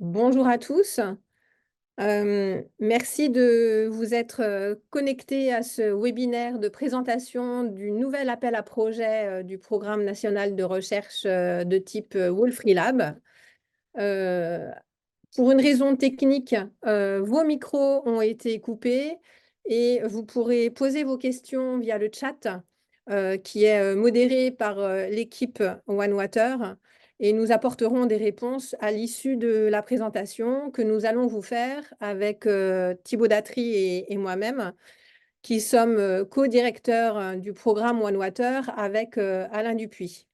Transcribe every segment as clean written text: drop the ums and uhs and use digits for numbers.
Bonjour à tous. Merci de vous être connectés à ce webinaire de présentation du nouvel appel à projet du Programme national de recherche de type Wolfree Lab. Euh, pour une raison technique, vos micros ont été coupés et vous pourrez poser vos questions via le chat qui est modéré par l'équipe OneWater et nous apporterons des réponses à l'issue de la présentation que nous allons vous faire avec Thibaut Datry et moi-même qui sommes co-directeurs du programme OneWater avec Alain Dupuis.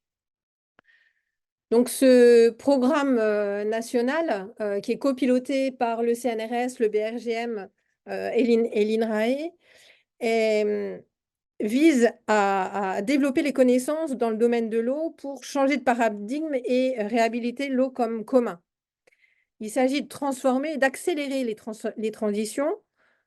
Donc, ce programme national qui est copiloté par le CNRS, le BRGM et l'INRAE vise à développer les connaissances dans le domaine de l'eau pour changer de paradigme et réhabiliter l'eau comme commun. Il s'agit de transformer, d'accélérer les transitions,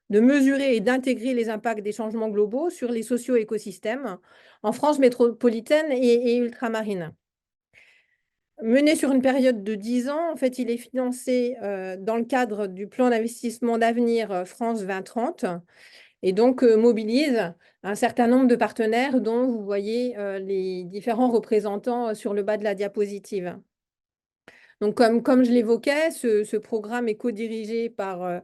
de mesurer et d'intégrer les impacts des changements globaux sur les socio-écosystèmes en France métropolitaine et ultramarine. Mené sur une période de 10 ans, en fait, il est financé dans le cadre du plan d'investissement d'avenir France 2030 et donc mobilise un certain nombre de partenaires dont vous voyez les différents représentants sur le bas de la diapositive. Donc, comme je l'évoquais, ce programme est co-dirigé par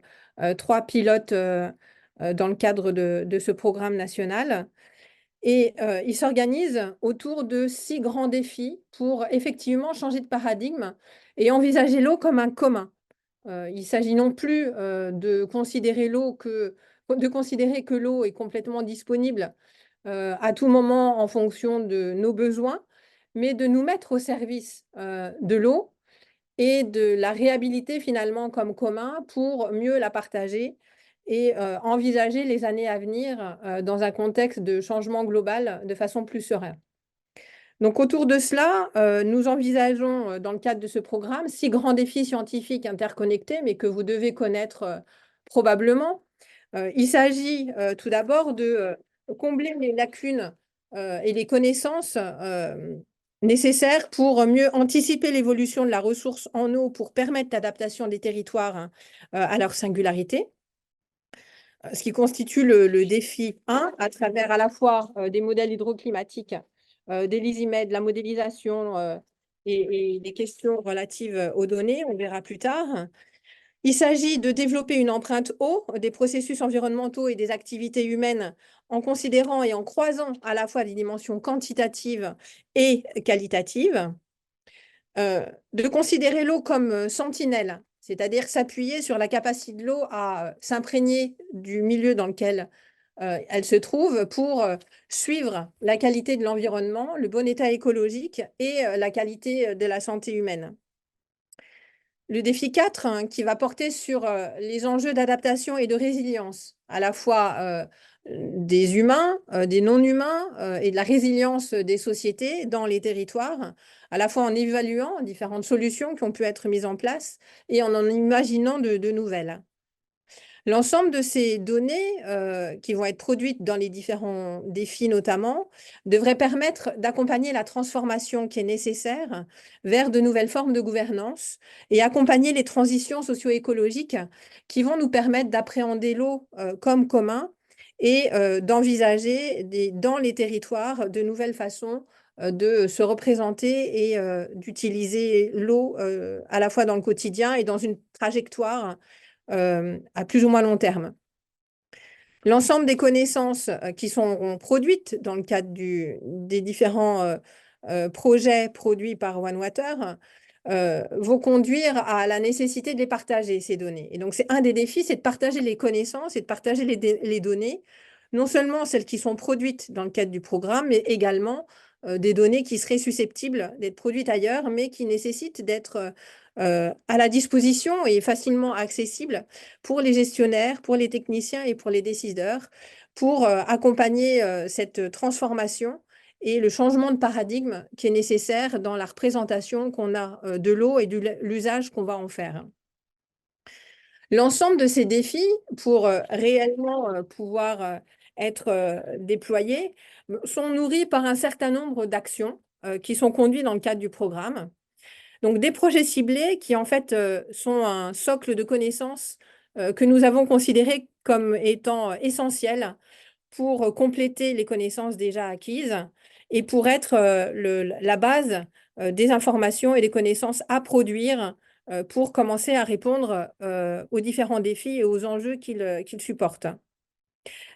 3 pilotes dans le cadre de ce programme national. Et il s'organise autour de 6 grands défis pour effectivement changer de paradigme et envisager l'eau comme un commun. Il s'agit non plus de considérer que l'eau est complètement disponible à tout moment en fonction de nos besoins, mais de nous mettre au service de l'eau et de la réhabiliter finalement comme commun pour mieux la partager et envisager les années à venir dans un contexte de changement global de façon plus sereine. Donc autour de cela, nous envisageons dans le cadre de ce programme 6 grands défis scientifiques interconnectés, mais que vous devez connaître probablement. Il s'agit tout d'abord de combler les lacunes et les connaissances nécessaires pour mieux anticiper l'évolution de la ressource en eau pour permettre l'adaptation des territoires à leur singularité. Ce qui constitue le défi 1 à travers à la fois des modèles hydroclimatiques, des lysimètres, la modélisation et des questions relatives aux données, on verra plus tard. Il s'agit de développer une empreinte eau des processus environnementaux et des activités humaines en considérant et en croisant à la fois des dimensions quantitatives et qualitatives. De considérer l'eau comme sentinelle, c'est-à-dire s'appuyer sur la capacité de l'eau à s'imprégner du milieu dans lequel elle se trouve pour suivre la qualité de l'environnement, le bon état écologique et la qualité de la santé humaine. Le défi 4, hein, qui va porter sur les enjeux d'adaptation et de résilience, à la fois des humains, des non-humains et de la résilience des sociétés dans les territoires, à la fois en évaluant différentes solutions qui ont pu être mises en place et en imaginant de nouvelles. L'ensemble de ces données qui vont être produites dans les différents défis notamment devraient permettre d'accompagner la transformation qui est nécessaire vers de nouvelles formes de gouvernance et accompagner les transitions socio-écologiques qui vont nous permettre d'appréhender l'eau comme commun et d'envisager dans les territoires de nouvelles façons de se représenter et d'utiliser l'eau à la fois dans le quotidien et dans une trajectoire à plus ou moins long terme. L'ensemble des connaissances qui sont produites dans le cadre des différents projets produits par OneWater vont conduire à la nécessité de les partager, ces données. Et donc, c'est un des défis, c'est de partager les connaissances et de partager les données, non seulement celles qui sont produites dans le cadre du programme, mais également des données qui seraient susceptibles d'être produites ailleurs, mais qui nécessitent d'être à la disposition et facilement accessibles pour les gestionnaires, pour les techniciens et pour les décideurs, pour accompagner cette transformation et le changement de paradigme qui est nécessaire dans la représentation qu'on a de l'eau et de l'usage qu'on va en faire. L'ensemble de ces défis, pour réellement pouvoir être déployés, sont nourris par un certain nombre d'actions qui sont conduites dans le cadre du programme. Donc des projets ciblés qui en fait sont un socle de connaissances que nous avons considéré comme étant essentiels pour compléter les connaissances déjà acquises et pour être la base des informations et des connaissances à produire pour commencer à répondre aux différents défis et aux enjeux qu'ils supportent.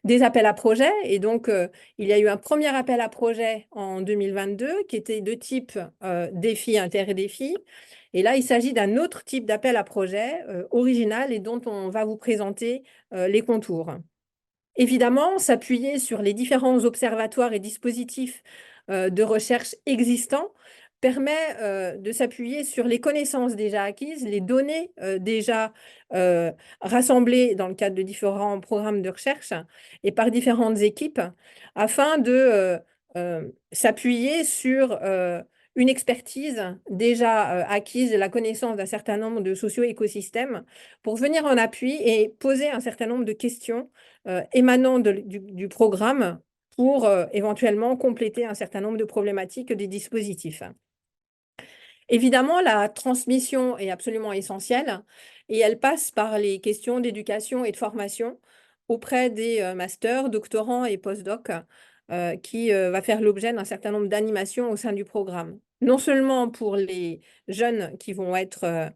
Des appels à projets, et donc il y a eu un premier appel à projet en 2022 qui était de type défi, inter-défi. Et là, il s'agit d'un autre type d'appel à projet original et dont on va vous présenter les contours. Évidemment, s'appuyer sur les différents observatoires et dispositifs de recherche existants permet de s'appuyer sur les connaissances déjà acquises, les données déjà euh, rassemblées dans le cadre de différents programmes de recherche et par différentes équipes, afin de s'appuyer sur une expertise déjà acquise, la connaissance d'un certain nombre de socio-écosystèmes, pour venir en appui et poser un certain nombre de questions émanant du programme pour éventuellement compléter un certain nombre de problématiques des dispositifs. Évidemment, la transmission est absolument essentielle et elle passe par les questions d'éducation et de formation auprès des masters, doctorants et postdocs qui va faire l'objet d'un certain nombre d'animations au sein du programme. Non seulement pour les jeunes qui vont être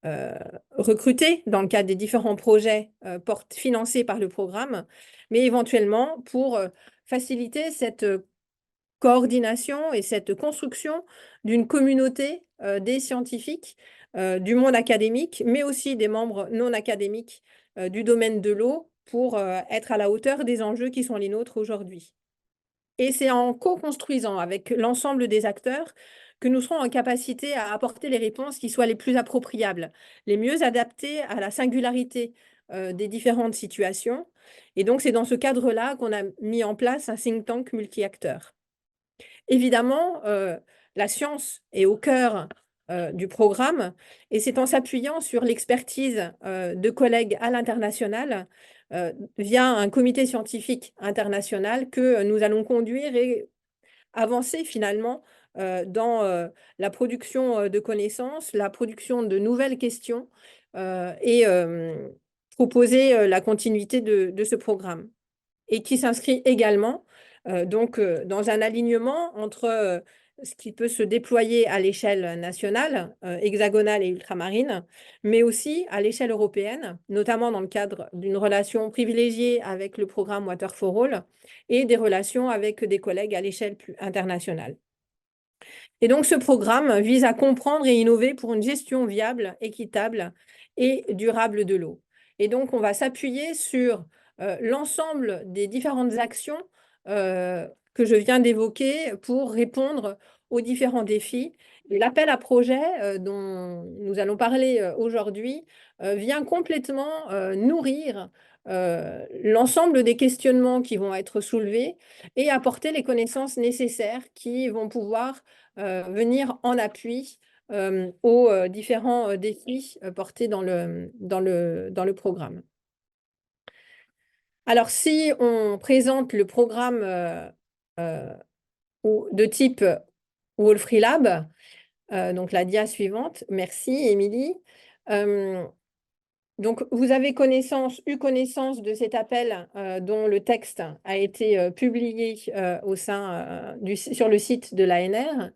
euh, recrutés dans le cadre des différents projets financés par le programme, mais éventuellement pour faciliter cette coordination et cette construction d'une communauté des scientifiques du monde académique, mais aussi des membres non académiques du domaine de l'eau pour être à la hauteur des enjeux qui sont les nôtres aujourd'hui. Et c'est en co-construisant avec l'ensemble des acteurs que nous serons en capacité à apporter les réponses qui soient les plus appropriables, les mieux adaptées à la singularité des différentes situations. Et donc, c'est dans ce cadre-là qu'on a mis en place un think tank multi-acteurs. Évidemment, la science est au cœur du programme et c'est en s'appuyant sur l'expertise de collègues à l'international via un comité scientifique international que nous allons conduire et avancer finalement dans la production de connaissances, la production de nouvelles questions et proposer la continuité de ce programme et qui s'inscrit également dans un alignement entre ce qui peut se déployer à l'échelle nationale, hexagonale et ultramarine, mais aussi à l'échelle européenne, notamment dans le cadre d'une relation privilégiée avec le programme Water for All et des relations avec des collègues à l'échelle plus internationale. Et donc, ce programme vise à comprendre et innover pour une gestion viable, équitable et durable de l'eau. Et donc, on va s'appuyer sur l'ensemble des différentes actions que je viens d'évoquer pour répondre aux différents défis. L'appel à projet dont nous allons parler aujourd'hui vient complètement nourrir l'ensemble des questionnements qui vont être soulevés et apporter les connaissances nécessaires qui vont pouvoir venir en appui aux différents défis portés dans le programme. Alors, si on présente le programme euh, de type Wolfree Lab, donc la dia suivante, merci Émilie. Donc, vous avez eu connaissance de cet appel dont le texte a été publié sur le site de l'ANR.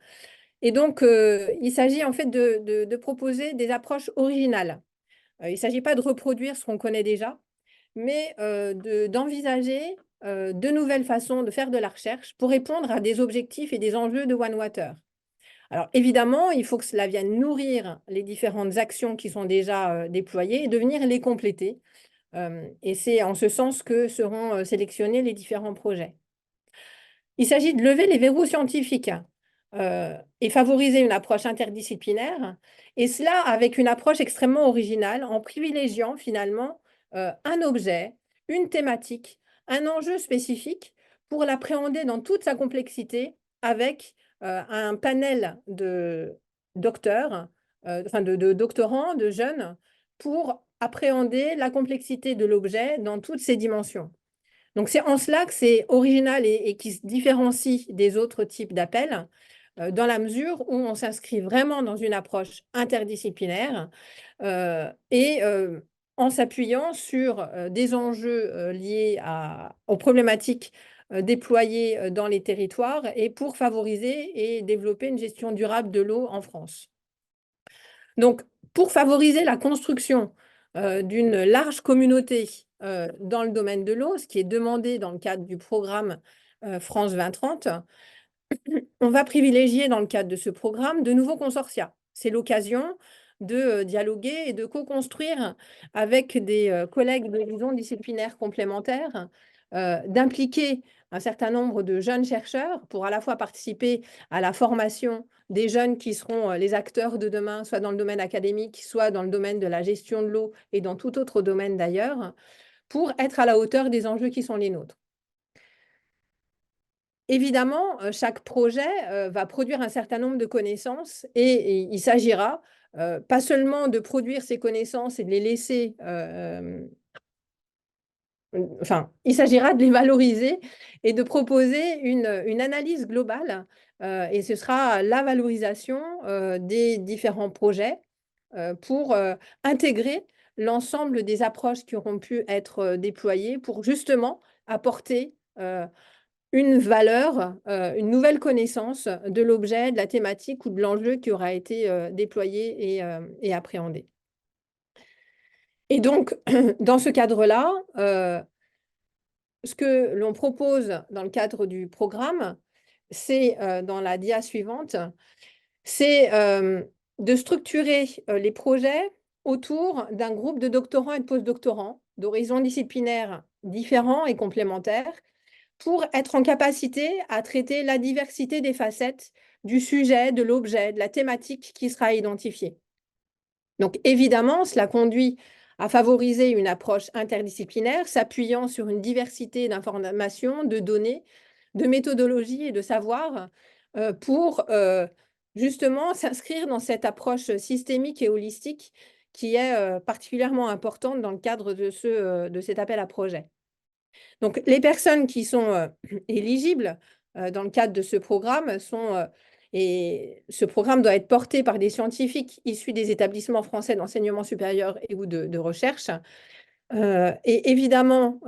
Et donc, il s'agit en fait de proposer des approches originales. Il ne s'agit pas de reproduire ce qu'on connaît déjà, mais d'envisager de nouvelles façons de faire de la recherche pour répondre à des objectifs et des enjeux de One Water. Alors évidemment, il faut que cela vienne nourrir les différentes actions qui sont déjà déployées et de venir les compléter. Et c'est en ce sens que seront sélectionnés les différents projets. Il s'agit de lever les verrous scientifiques et favoriser une approche interdisciplinaire, et cela avec une approche extrêmement originale en privilégiant finalement un objet, une thématique, un enjeu spécifique pour l'appréhender dans toute sa complexité avec un panel de docteurs, enfin de doctorants, de jeunes, pour appréhender la complexité de l'objet dans toutes ses dimensions. Donc c'est en cela que c'est original et qui se différencie des autres types d'appels, dans la mesure où on s'inscrit vraiment dans une approche interdisciplinaire et en s'appuyant sur des enjeux liés aux problématiques déployées dans les territoires et pour favoriser et développer une gestion durable de l'eau en France. Donc, pour favoriser la construction d'une large communauté dans le domaine de l'eau, ce qui est demandé dans le cadre du programme France 2030, on va privilégier dans le cadre de ce programme de nouveaux consortia. C'est l'occasion de dialoguer et de co-construire avec des collègues d'horizons disciplinaires complémentaires, d'impliquer un certain nombre de jeunes chercheurs pour à la fois participer à la formation des jeunes qui seront les acteurs de demain, soit dans le domaine académique, soit dans le domaine de la gestion de l'eau et dans tout autre domaine d'ailleurs, pour être à la hauteur des enjeux qui sont les nôtres. Évidemment, chaque projet va produire un certain nombre de connaissances et il s'agira pas seulement de produire ces connaissances et de les laisser, enfin, il s'agira de les valoriser et de proposer une analyse globale et ce sera la valorisation des différents projets pour intégrer l'ensemble des approches qui auront pu être déployées pour justement apporter une valeur, une nouvelle connaissance de l'objet, de la thématique ou de l'enjeu qui aura été déployé et appréhendé. Et donc, dans ce cadre-là, ce que l'on propose dans le cadre du programme, c'est, dans la dia suivante, c'est de structurer les projets autour d'un groupe de doctorants et de postdoctorants d'horizons disciplinaires différents et complémentaires pour être en capacité à traiter la diversité des facettes du sujet, de l'objet, de la thématique qui sera identifiée. Donc évidemment, cela conduit à favoriser une approche interdisciplinaire s'appuyant sur une diversité d'informations, de données, de méthodologies et de savoirs pour justement s'inscrire dans cette approche systémique et holistique qui est particulièrement importante dans le cadre de cet appel à projet. Donc, les personnes qui sont éligibles dans le cadre de ce programme sont, et ce programme doit être porté par des scientifiques issus des établissements français d'enseignement supérieur et ou de recherche, et évidemment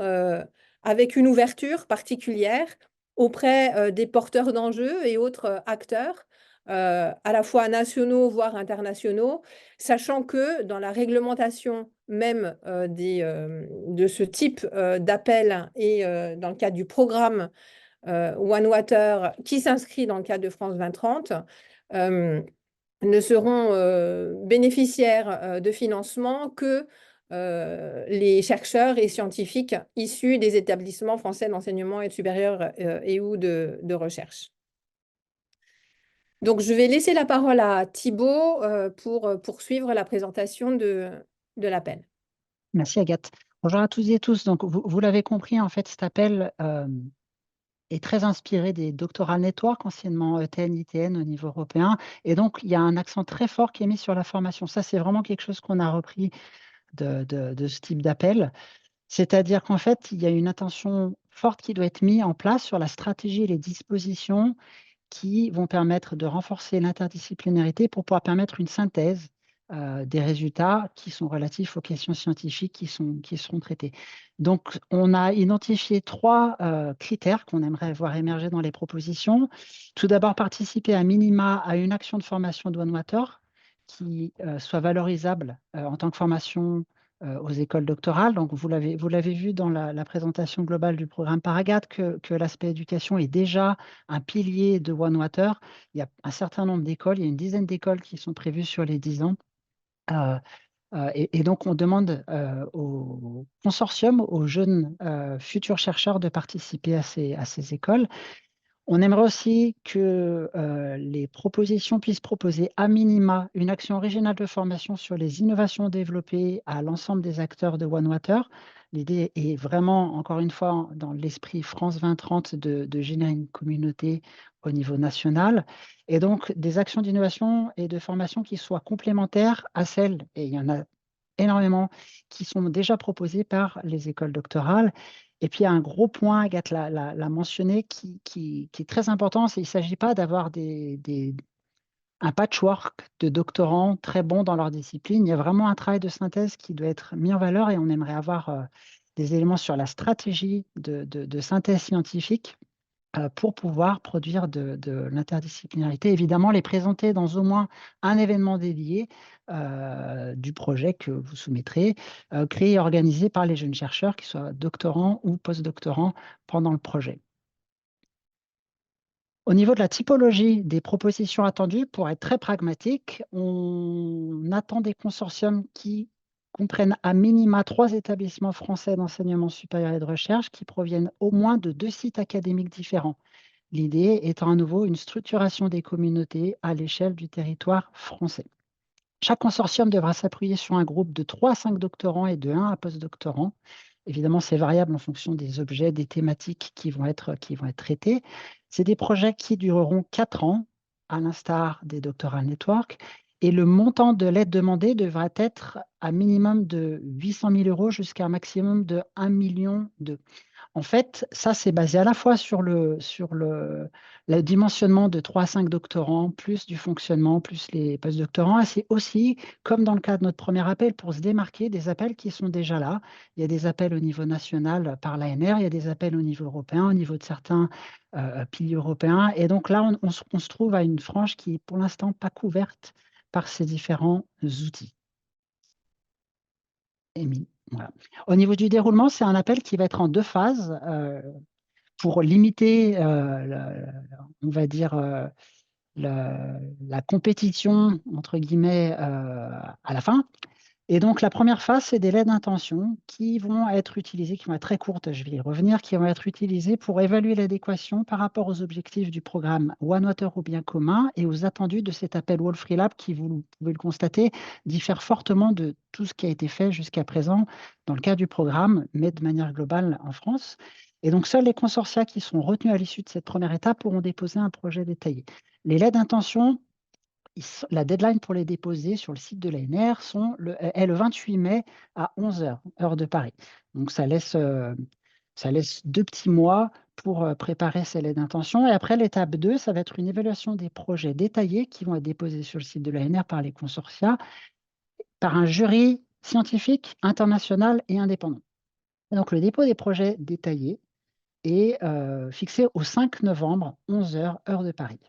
avec une ouverture particulière auprès des porteurs d'enjeux et autres acteurs, à la fois nationaux, voire internationaux, sachant que dans la réglementation même de ce type d'appel et dans le cadre du programme One Water qui s'inscrit dans le cadre de France 2030, ne seront bénéficiaires de financement que les chercheurs et scientifiques issus des établissements français d'enseignement supérieur et ou de recherche. Donc, je vais laisser la parole à Thibaut pour poursuivre la présentation de l'appel. Merci Agathe. Bonjour à tous et tous. Donc, vous l'avez compris, en fait, cet appel est très inspiré des Doctoral Network, anciennement ETN-ITN au niveau européen. Et donc, il y a un accent très fort qui est mis sur la formation. Ça, c'est vraiment quelque chose qu'on a repris de ce type d'appel. C'est-à-dire qu'en fait, il y a une attention forte qui doit être mise en place sur la stratégie et les dispositions qui vont permettre de renforcer l'interdisciplinarité pour pouvoir permettre une synthèse des résultats qui sont relatifs aux questions scientifiques qui seront traitées. Donc, on a identifié 3 critères qu'on aimerait voir émerger dans les propositions. Tout d'abord, participer à minima à une action de formation de OneWater qui soit valorisable en tant que formation aux écoles doctorales. Donc, vous l'avez vu dans la présentation globale du programme Paragat que l'aspect éducation est déjà un pilier de OneWater. Il y a un certain nombre d'écoles, il y a une dizaine d'écoles qui sont prévues sur les 10 ans. Et donc, on demande au consortium, aux jeunes futurs chercheurs de participer à ces écoles. On aimerait aussi que les propositions puissent proposer à minima une action régionale de formation sur les innovations développées à l'ensemble des acteurs de OneWater. L'idée est vraiment, encore une fois, dans l'esprit France 2030 de générer une communauté au niveau national. Et donc, des actions d'innovation et de formation qui soient complémentaires à celles, et il y en a énormément, qui sont déjà proposées par les écoles doctorales. Et puis, il y a un gros point, Agathe l'a mentionné, qui est très important, c'est qu'il ne s'agit pas d'avoir un patchwork de doctorants très bons dans leur discipline. Il y a vraiment un travail de synthèse qui doit être mis en valeur et on aimerait avoir des éléments sur la stratégie de synthèse scientifique pour pouvoir produire de l'interdisciplinarité. Évidemment, les présenter dans au moins un événement dédié du projet que vous soumettrez, créé et organisé par les jeunes chercheurs, qu'ils soient doctorants ou postdoctorants pendant le projet. Au niveau de la typologie des propositions attendues, pour être très pragmatique, on attend des consortiums qui comprennent à minima 3 établissements français d'enseignement supérieur et de recherche qui proviennent au moins de 2 sites académiques différents. L'idée étant à nouveau une structuration des communautés à l'échelle du territoire français. Chaque consortium devra s'appuyer sur un groupe de 3 à 5 doctorants et de 1 à postdoctorants. Évidemment, c'est variable en fonction des objets, des thématiques qui vont être traités. C'est des projets qui dureront 4 ans, à l'instar des Doctoral Network, et le montant de l'aide demandée devra être à minimum de 800 000 € jusqu'à un maximum de 1 million d'euros. En fait, ça, c'est basé à la fois sur le dimensionnement de 3 à 5 doctorants, plus du fonctionnement, plus les postdoctorants. Et c'est aussi, comme dans le cas de notre premier appel, pour se démarquer des appels qui sont déjà là. Il y a des appels au niveau national par l'ANR, il y a des appels au niveau européen, au niveau de certains piliers européens. Et donc là, on se trouve à une frange qui est pour l'instant pas couverte par ces différents outils. Émile, voilà. Au niveau du déroulement, c'est un appel qui va être en 2 phases pour limiter, on va dire, la compétition, entre guillemets, à la fin. Et donc, la première phase, c'est des lettres d'intention qui vont être utilisées, qui vont être très courtes, je vais y revenir, qui vont être utilisées pour évaluer l'adéquation par rapport aux objectifs du programme OneWater au bien commun et aux attendus de cet appel Wolf Free Lab qui, vous pouvez le constater, diffère fortement de tout ce qui a été fait jusqu'à présent dans le cadre du programme, mais de manière globale en France. Et donc, seuls les consortia qui sont retenus à l'issue de cette première étape pourront déposer un projet détaillé. Les lettres d'intention, la deadline pour les déposer sur le site de l'ANR est le 28 mai à 11 h, heure de Paris. Donc, ça laisse 2 petits mois pour préparer ces lettres d'intention. Et après, l'étape 2, ça va être une évaluation des projets détaillés qui vont être déposés sur le site de l'ANR par les consortia, par un jury scientifique, international et indépendant. Donc, le dépôt des projets détaillés est fixé au 5 novembre, 11 h, heure de Paris.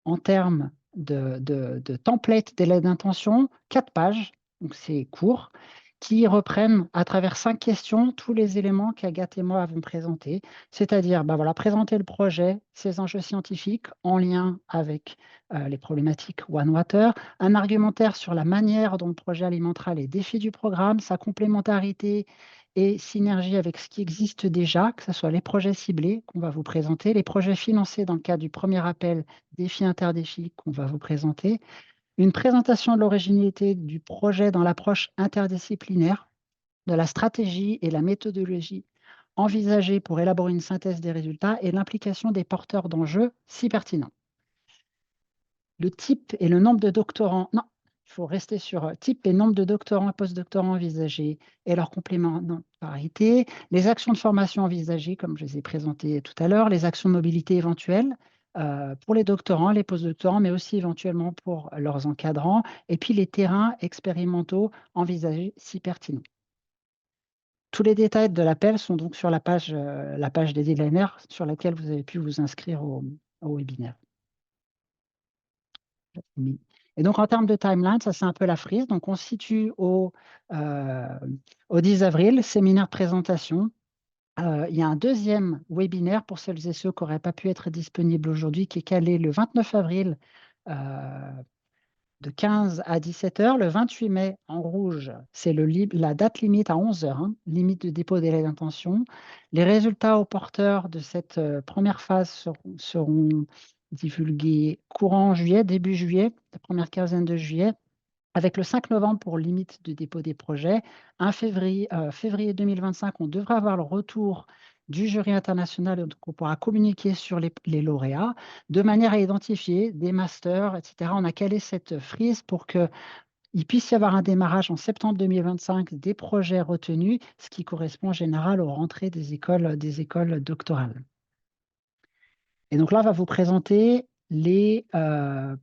En termes de template des lettres d'intention, 4 pages, donc c'est court, qui reprennent à travers 5 questions tous les éléments qu'Agathe et moi avons présentés, c'est-à-dire voilà, présenter le projet, ses enjeux scientifiques en lien avec les problématiques OneWater, un argumentaire sur la manière dont le projet alimentera les défis du programme, sa complémentarité et synergie avec ce qui existe déjà, que ce soit les projets ciblés qu'on va vous présenter, les projets financés dans le cadre du premier appel défi interdéfi qu'on va vous présenter, une présentation de l'originalité du projet dans l'approche interdisciplinaire, de la stratégie et la méthodologie envisagée pour élaborer une synthèse des résultats et l'implication des porteurs d'enjeux si pertinents. Le type et le nombre de doctorants, non, il faut rester sur type et nombre de doctorants et postdoctorants envisagés et leur complémentarité, les actions de formation envisagées, comme je les ai présentées tout à l'heure, les actions de mobilité éventuelles pour les doctorants, les postdoctorants, mais aussi éventuellement pour leurs encadrants, et puis les terrains expérimentaux envisagés si pertinents. Tous les détails de l'appel sont donc sur la page dédiée de l'ANR sur laquelle vous avez pu vous inscrire au webinaire. Et donc, en termes de timeline, ça, c'est un peu la frise. Donc, on se situe au 10 avril, séminaire de présentation. Il y a un deuxième webinaire pour celles et ceux qui n'auraient pas pu être disponibles aujourd'hui, qui est calé le 29 avril de 15 à 17 h. Le 28 mai, en rouge, c'est la date limite à 11 h, limite de dépôt des lettres d'intention. Les résultats aux porteurs de cette première phase seront divulgués courant juillet, début juillet, la première quinzaine de juillet, avec le 5 novembre pour limite de dépôt des projets. Février 2025, on devra avoir le retour du jury international, donc on pourra communiquer sur les lauréats, de manière à identifier des masters, etc. On a calé cette frise pour que il puisse y avoir un démarrage en septembre 2025 des projets retenus, ce qui correspond en général aux rentrées des écoles doctorales. Et donc là, on va vous présenter les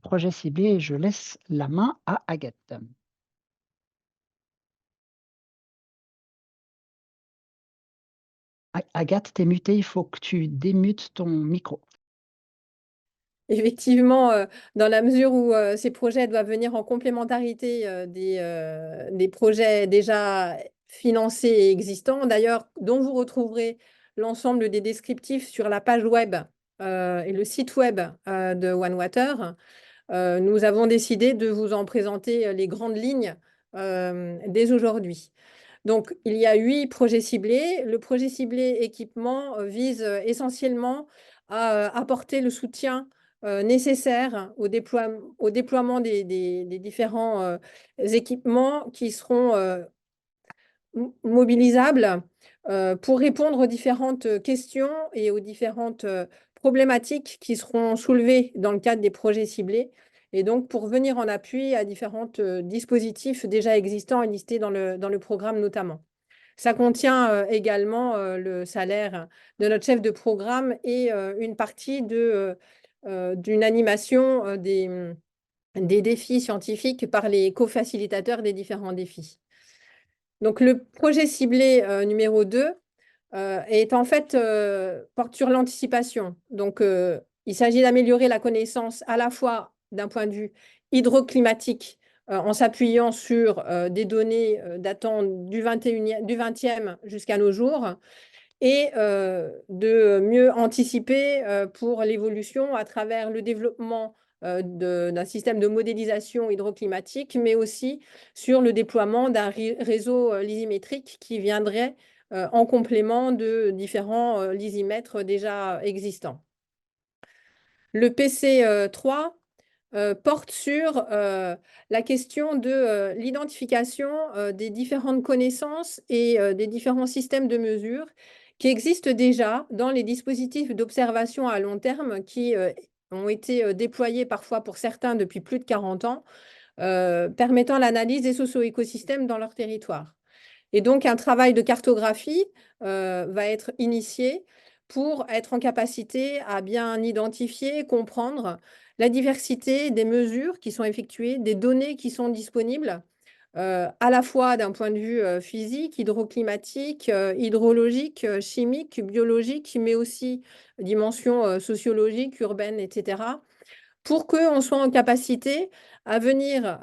projets ciblés et je laisse la main à Agathe. Agathe, t'es mutée, il faut que tu démutes ton micro. Effectivement, dans la mesure où ces projets doivent venir en complémentarité des projets déjà financés et existants, d'ailleurs, dont vous retrouverez l'ensemble des descriptifs sur la page web et le site web de OneWater, nous avons décidé de vous en présenter les grandes lignes dès aujourd'hui. Donc, il y a 8 projets ciblés. Le projet ciblé équipement vise essentiellement à apporter le soutien nécessaire au déploiement des différents équipements qui seront mobilisables pour répondre aux différentes questions et aux différentes problématiques qui seront soulevées dans le cadre des projets ciblés. Et donc, pour venir en appui à différents dispositifs déjà existants et listés dans le programme notamment. Ça contient également le salaire de notre chef de programme et une partie d'une animation des défis scientifiques par les co-facilitateurs des différents défis. Donc, le projet ciblé numéro 2 est en fait porte sur l'anticipation. Donc, il s'agit d'améliorer la connaissance à la fois d'un point de vue hydroclimatique en s'appuyant sur des données datant du 20e jusqu'à nos jours et de mieux anticiper pour l'évolution à travers le développement d'un système de modélisation hydroclimatique, mais aussi sur le déploiement d'un réseau lysimétrique qui viendrait en complément de différents lysimètres déjà existants. Le PC3 porte sur la question de l'identification des différentes connaissances et des différents systèmes de mesure qui existent déjà dans les dispositifs d'observation à long terme qui ont été déployés parfois pour certains depuis plus de 40 ans, permettant l'analyse des socio-écosystèmes dans leur territoire. Et donc, un travail de cartographie va être initié pour être en capacité à bien identifier, comprendre la diversité des mesures qui sont effectuées, des données qui sont disponibles, à la fois d'un point de vue physique, hydroclimatique, hydrologique, chimique, biologique, mais aussi dimension sociologique, urbaine, etc., pour qu'on soit en capacité à venir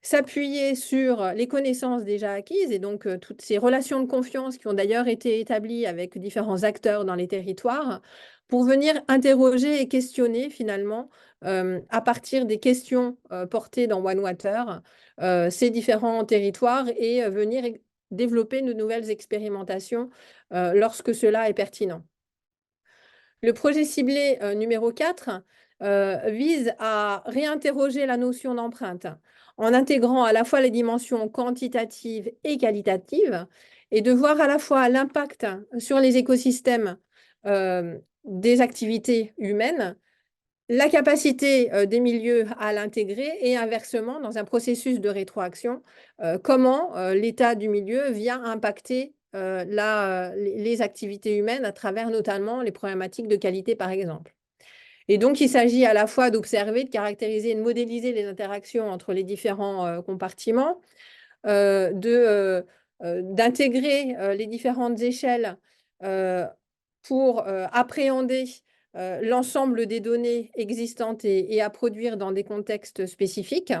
s'appuyer sur les connaissances déjà acquises et donc toutes ces relations de confiance qui ont d'ailleurs été établies avec différents acteurs dans les territoires pour venir interroger et questionner finalement à partir des questions portées dans OneWater ces différents territoires et venir développer de nouvelles expérimentations lorsque cela est pertinent. Le projet ciblé numéro 4 vise à réinterroger la notion d'empreinte en intégrant à la fois les dimensions quantitatives et qualitatives et de voir à la fois l'impact sur les écosystèmes des activités humaines, la capacité des milieux à l'intégrer et inversement, dans un processus de rétroaction, comment l'état du milieu vient impacter les activités humaines à travers notamment les problématiques de qualité, par exemple. Et donc, il s'agit à la fois d'observer, de caractériser et de modéliser les interactions entre les différents compartiments, d'intégrer les différentes échelles pour appréhender l'ensemble des données existantes et à produire dans des contextes spécifiques.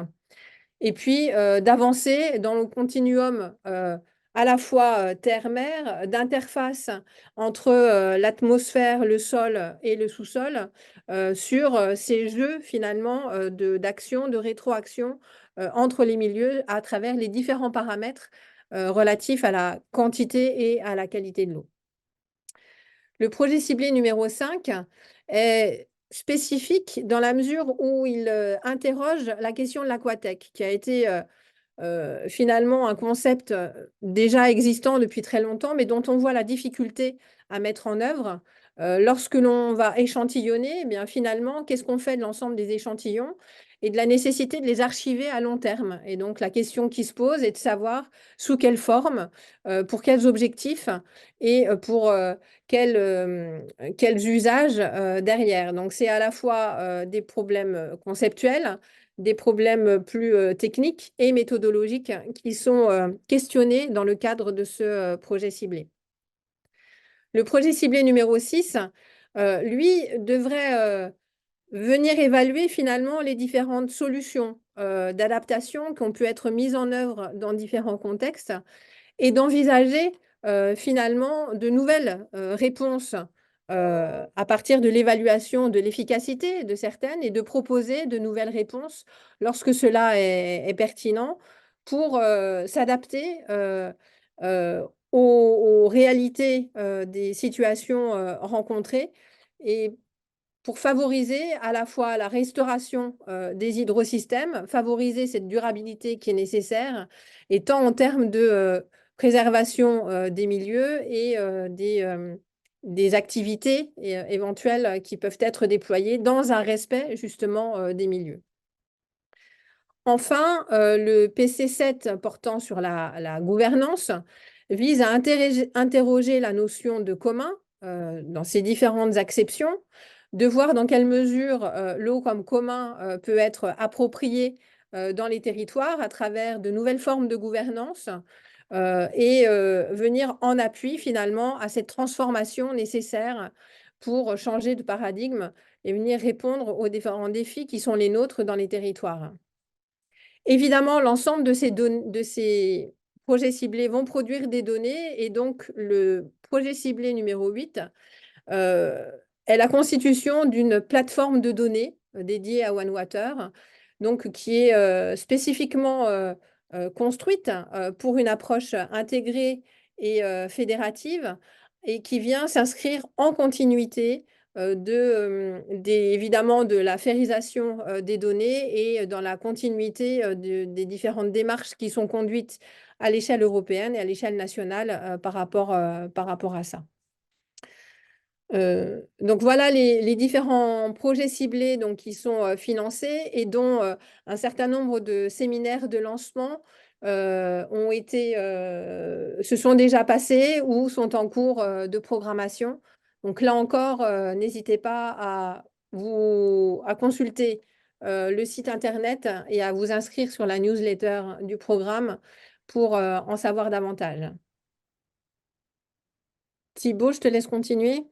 Et puis d'avancer dans le continuum à la fois terre-mer, d'interface entre l'atmosphère, le sol et le sous-sol sur ces jeux finalement d'action, de rétroaction entre les milieux à travers les différents paramètres relatifs à la quantité et à la qualité de l'eau. Le projet ciblé numéro 5 est spécifique dans la mesure où il interroge la question de l'aquatech, qui a été finalement un concept déjà existant depuis très longtemps, mais dont on voit la difficulté à mettre en œuvre. Lorsque l'on va échantillonner, eh bien, finalement, qu'est-ce qu'on fait de l'ensemble des échantillons? et de la nécessité de les archiver à long terme. Et donc la question qui se pose est de savoir sous quelle forme, pour quels objectifs et pour quels usages derrière. Donc c'est à la fois des problèmes conceptuels, des problèmes plus techniques et méthodologiques qui sont questionnés dans le cadre de ce projet ciblé. Le projet ciblé numéro 6, lui, devrait venir évaluer finalement les différentes solutions d'adaptation qui ont pu être mises en œuvre dans différents contextes et d'envisager finalement de nouvelles réponses à partir de l'évaluation de l'efficacité de certaines et de proposer de nouvelles réponses lorsque cela est pertinent pour s'adapter aux réalités des situations rencontrées et pour favoriser à la fois la restauration des hydrosystèmes, favoriser cette durabilité qui est nécessaire, et tant en termes de préservation des milieux et des activités éventuelles qui peuvent être déployées dans un respect justement des milieux. Enfin, le PC7 portant sur la gouvernance vise à interroger la notion de commun dans ses différentes acceptions, de voir dans quelle mesure l'eau comme commun peut être appropriée dans les territoires à travers de nouvelles formes de gouvernance et venir en appui finalement à cette transformation nécessaire pour changer de paradigme et venir répondre aux différents défis qui sont les nôtres dans les territoires. Évidemment, l'ensemble de ces projets ciblés vont produire des données et donc le projet ciblé numéro 8 est la constitution d'une plateforme de données dédiée à OneWater, donc qui est spécifiquement construite pour une approche intégrée et fédérative et qui vient s'inscrire en continuité évidemment de la férisation des données et dans la continuité des différentes démarches qui sont conduites à l'échelle européenne et à l'échelle nationale par rapport à ça. Donc voilà les différents projets ciblés donc, qui sont financés et dont un certain nombre de séminaires de lancement se sont déjà passés ou sont en cours de programmation. Donc là encore, n'hésitez pas à consulter le site internet et à vous inscrire sur la newsletter du programme pour en savoir davantage. Thibaut, je te laisse continuer.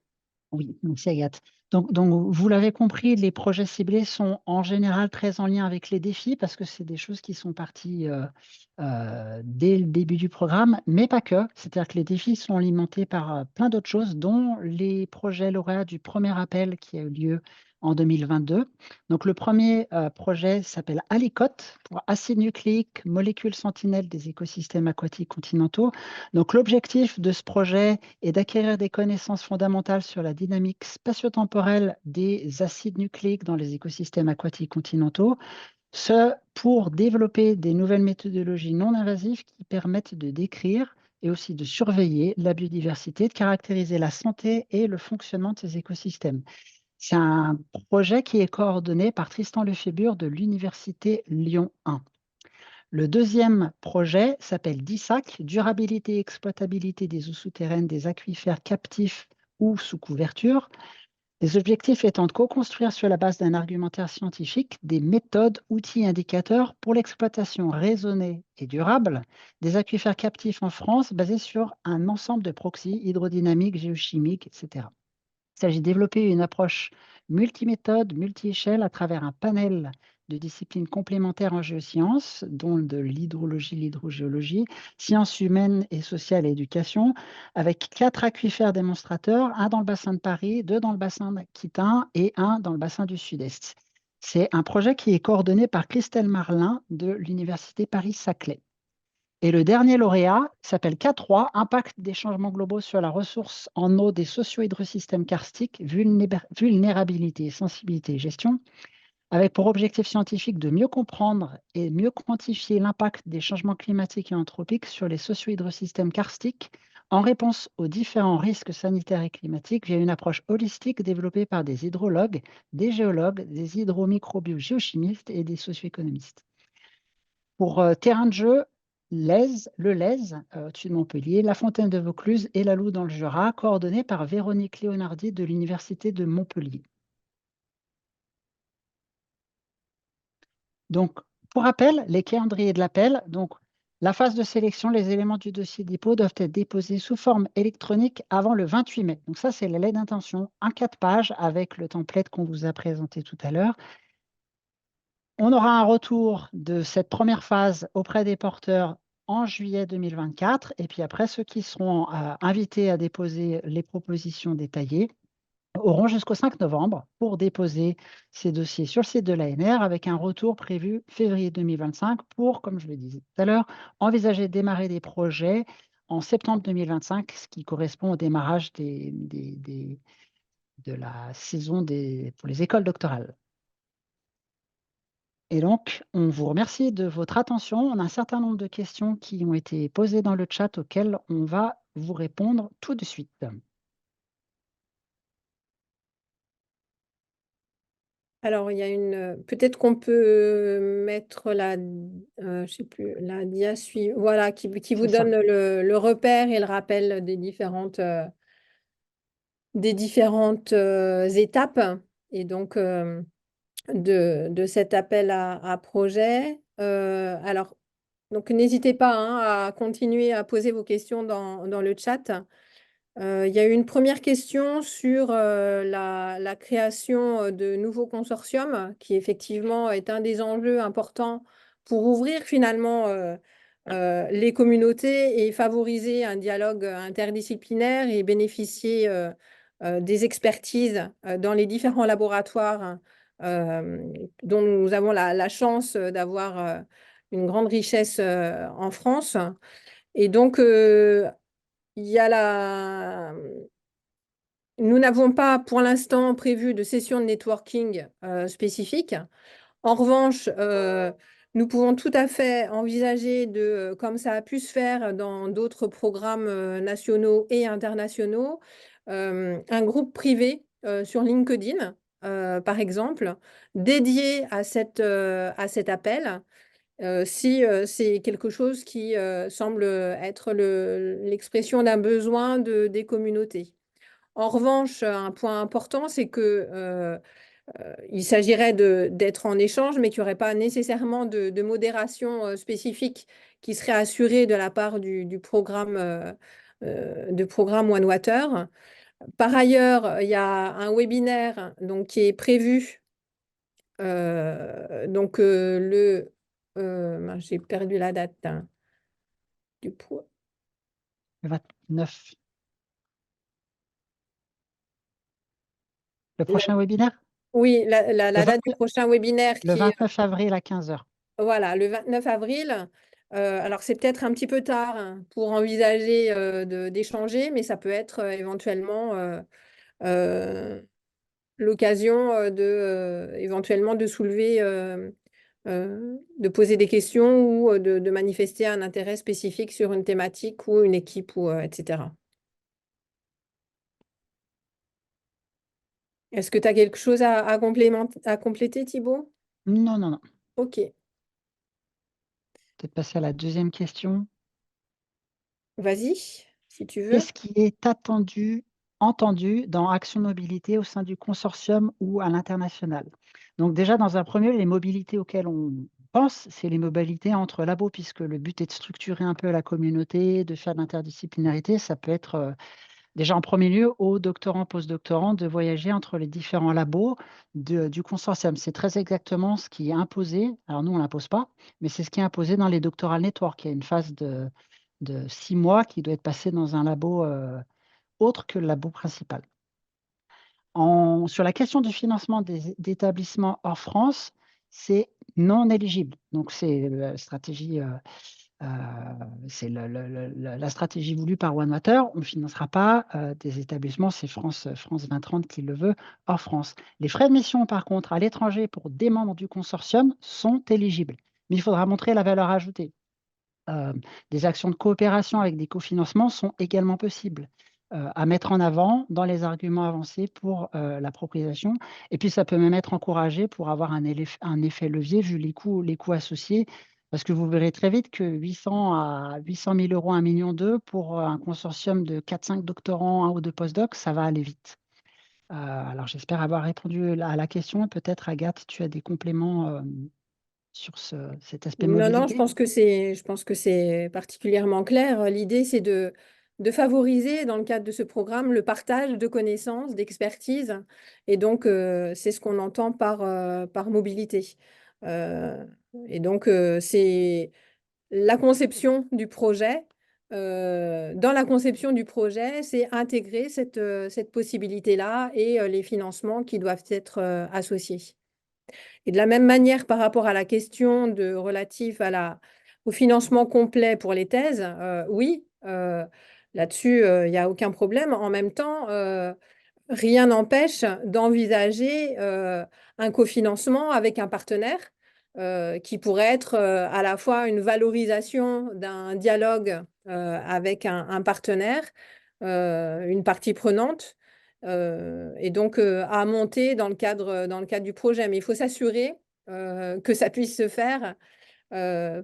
Oui, merci Agathe. Donc, vous l'avez compris, les projets ciblés sont en général très en lien avec les défis parce que c'est des choses qui sont parties dès le début du programme, mais pas que. C'est-à-dire que les défis sont alimentés par plein d'autres choses, dont les projets lauréats du premier appel qui a eu lieu en 2022. Donc, le premier projet s'appelle ALICOT pour acide nucléique, molécules sentinelles des écosystèmes aquatiques continentaux. Donc, l'objectif de ce projet est d'acquérir des connaissances fondamentales sur la dynamique spatio-temporelle des acides nucléiques dans les écosystèmes aquatiques continentaux, ce pour développer des nouvelles méthodologies non invasives qui permettent de décrire et aussi de surveiller la biodiversité, de caractériser la santé et le fonctionnement de ces écosystèmes. C'est un projet qui est coordonné par Tristan Lefébure de l'Université Lyon 1. Le deuxième projet s'appelle DISAC, Durabilité et exploitabilité des eaux souterraines des aquifères captifs ou sous couverture. Les objectifs étant de co-construire sur la base d'un argumentaire scientifique des méthodes, outils, indicateurs pour l'exploitation raisonnée et durable des aquifères captifs en France basés sur un ensemble de proxys hydrodynamiques, géochimiques, etc. Il s'agit de développer une approche multiméthode, multi-échelle à travers un panel de disciplines complémentaires en géosciences, dont de l'hydrologie, l'hydrogéologie, sciences humaines et sociales et éducation, avec 4 aquifères démonstrateurs, un dans le bassin de Paris, 2 dans le bassin d'Aquitain et 1 dans le bassin du Sud-Est. C'est un projet qui est coordonné par Christelle Marlin de l'Université Paris-Saclay. Et le dernier lauréat s'appelle K3, Impact des changements globaux sur la ressource en eau des socio-hydrosystèmes karstiques, vulnérabilité, sensibilité et gestion, avec pour objectif scientifique de mieux comprendre et mieux quantifier l'impact des changements climatiques et anthropiques sur les socio-hydrosystèmes karstiques en réponse aux différents risques sanitaires et climatiques via une approche holistique développée par des hydrologues, des géologues, des hydromicrobiogéochimistes et des socio-économistes. Pour terrain de jeu, le Lèze, au-dessus de Montpellier, la Fontaine de Vaucluse et la Loue dans le Jura, coordonnés par Véronique Léonardi de l'Université de Montpellier. Donc, pour rappel, les calendriers de l'appel, donc la phase de sélection, les éléments du dossier dépôt doivent être déposés sous forme électronique avant le 28 mai. Donc ça, c'est la lettre d'intention, en 4 pages avec le template qu'on vous a présenté tout à l'heure. On aura un retour de cette première phase auprès des porteurs en juillet 2024. Et puis après, ceux qui seront invités à déposer les propositions détaillées auront jusqu'au 5 novembre pour déposer ces dossiers sur le site de l'ANR avec un retour prévu février 2025 pour, comme je le disais tout à l'heure, envisager de démarrer des projets en septembre 2025, ce qui correspond au démarrage de la saison pour les écoles doctorales. Et donc, on vous remercie de votre attention. On a un certain nombre de questions qui ont été posées dans le chat auxquelles on va vous répondre tout de suite. Alors, il y a peut-être qu'on peut mettre je sais plus, la dia suivante, voilà, qui vous C'est ça. donne le repère et le rappel des différentes étapes. Et donc, de cet appel à projet. Alors, donc n'hésitez pas hein, à continuer à poser vos questions dans le chat. Il y a eu une première question sur la création de nouveaux consortiums, qui effectivement est un des enjeux importants pour ouvrir finalement les communautés et favoriser un dialogue interdisciplinaire et bénéficier des expertises dans les différents laboratoires dont nous avons la chance d'avoir une grande richesse en France. Et donc, il y a nous n'avons pas pour l'instant prévu de session de networking spécifique. En revanche, nous pouvons tout à fait envisager comme ça a pu se faire dans d'autres programmes nationaux et internationaux, un groupe privé sur LinkedIn, par exemple, dédié à cet appel. Si c'est quelque chose qui semble être l'expression d'un besoin des communautés. En revanche, un point important, c'est que il s'agirait d'être en échange, mais qu'il n'y aurait pas nécessairement de modération spécifique qui serait assurée de la part du programme, de programme OneWater. Par ailleurs, il y a un webinaire donc, qui est prévu. J'ai perdu la date hein, du pro- Le 29. Le prochain webinaire? Oui, la Le date du 29, prochain webinaire le qui est 29 avril à 15 heures. voilà, le 29 avril. Alors, c'est peut-être un petit peu tard hein, pour envisager d'échanger, mais ça peut être éventuellement euh, l'occasion éventuellement de soulever, de poser des questions ou de manifester un intérêt spécifique sur une thématique ou une équipe, etc. Est-ce que tu as quelque chose à compléter, Thibaut? Non, non, non. Ok, Peut-être passer à la deuxième question. vas-y, si tu veux. Qu'est-ce qui est entendu dans Action Mobilité au sein du consortium ou à l'international? Donc déjà, dans un premier lieu, les mobilités auxquelles on pense, c'est les mobilités entre labos, puisque le but est de structurer un peu la communauté, de faire de l'interdisciplinarité. Ça peut être déjà en premier lieu aux doctorants, postdoctorants de voyager entre les différents labos du consortium. C'est très exactement ce qui est imposé. Alors nous, on ne l'impose pas, mais c'est ce qui est imposé dans les doctoral network. Il y a une phase de 6 mois qui doit être passée dans un labo autre que le labo principal. Sur la question du financement d'établissements hors France, c'est non éligible. Donc c'est la stratégie la stratégie voulue par OneWater. On ne financera pas des établissements, c'est France 2030 qui le veut, hors France. Les frais de mission, par contre, à l'étranger pour des membres du consortium sont éligibles. Mais il faudra montrer la valeur ajoutée. des actions de coopération avec des cofinancements sont également possibles à mettre en avant dans les arguments avancés pour l'appropriation. Et puis, ça peut même être encouragé pour avoir un effet levier vu les coûts associés. Parce que vous verrez très vite que 800 000 euros, 1,2 million pour un consortium de 4-5 doctorants, un ou deux postdocs, ça va aller vite. Alors, j'espère avoir répondu à la question. Peut-être, Agathe, tu as des compléments sur cet aspect Non, non, mobilité? je pense que c'est particulièrement clair. L'idée, c'est de favoriser, dans le cadre de ce programme, le partage de connaissances, d'expertise. Et donc, c'est ce qu'on entend par mobilité. Euh, et donc, c'est la conception du projet. Dans la conception du projet, c'est intégrer cette possibilité-là et les financements qui doivent être associés. Et de la même manière, par rapport à la question relative au financement complet pour les thèses, oui, là-dessus, il n'y a aucun problème. En même temps, rien n'empêche d'envisager un cofinancement avec un partenaire qui pourrait être à la fois une valorisation d'un dialogue avec un partenaire, une partie prenante, et donc à monter dans le cadre du projet. Mais il faut s'assurer que ça puisse se faire